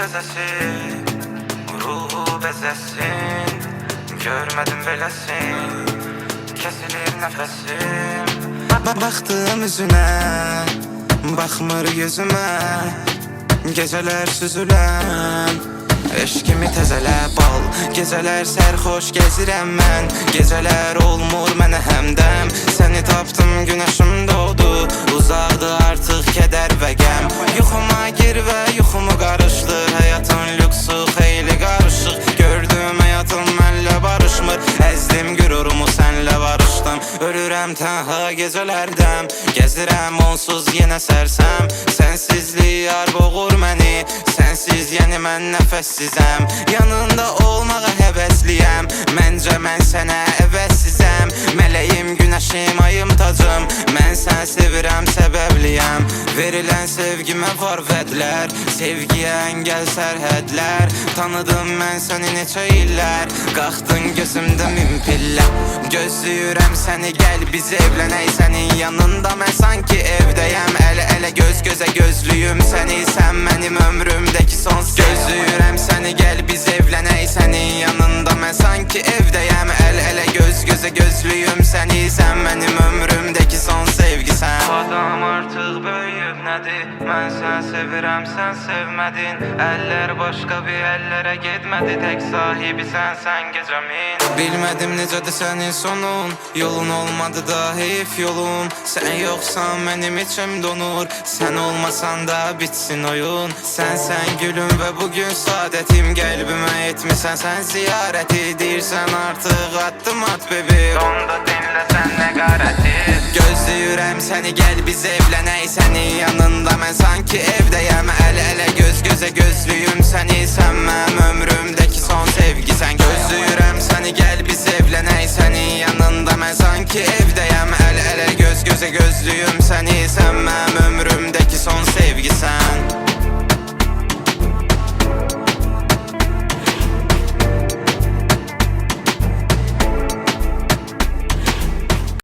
bezəsin, ruhu bezəsin. Görmədim beləsin, kesilir nəfəsim. Baxdım üzünə, baxmır gözümə. Gecələr süzülən eşkimi təzələ bal. Gecələr sərxoş gezirəm mən, gecələr olmur mənə həmdəm. Səni tapdım, günəşim doğdu, uzaqdı artıq kədər və qəm. Yuxuma gir və yuxumu qarışdır, həyatın lüksu xeyli qarışıq. Gördüm həyatım mənlə barışmır, əzdim qürurumu sənlə barışdım. Ölürəm tənha gecələrdəm, gəzirəm onsuz yenə sərsəm. Sənsizlik yar boğur məni, sənsiz yəni mən nəfəssizəm. Yanında olmağa həvəsliyəm, məncə mən sənə əvəzsizəm. Mələyim, günəşim, ayım, tacım, mən sən sevirəm, səbəbliyəm. Verilən sevgimə var vədlər, sevgiyə əngəl sərhədlər. Tanıdım mən səni neçə illər, qalxdın gözümdə min pillə. Gözləyirəm səni, gəl biz evlənək, sənin yanında mən sanki evdəyəm. Ələ-ələ, göz-gözə gözlüyüm səni, sən mənim ömrümdəki son sevgim. Gözləyirəm səni, gəl biz evlənək, sənin yanında mən sanki evdəyəm. Ələ-ələ, göz-gözə gözlüyüm səni, sən mənim ömrümdəki son sevgisən. Adam artıq böyüyüb nədir, mən sən sevirəm, sən sevmədin. Əllər başqa bir əllərə getmədi, tək sahibi sən gecəmin. Bilmədim necədir sənin sonun, yolun olmadı da heyif yolum. Sən yoxsan mənim içim donur, sən olmasan da bitsin oyun. Sən gülüm və bugün saadətim, qəlbimə etmisən sən ziyarəti. Deyirsən artıq addım at bebi, onda dinləsən nə qarəti. Gözləyirəm səni, gəl biz evlənək, sənin yanında mən sanki evdəyəm. Ələ-ələ, göz-gözə gözlüyüm səni, sən mənim ömrümdəki son sevgisən. Gözləyirəm səni, gəl biz evlənək, sənin yanında mən sanki evdəyəm. Ələ-ələ, göz-gözə gözlüyüm səni, sən mənim ömrüm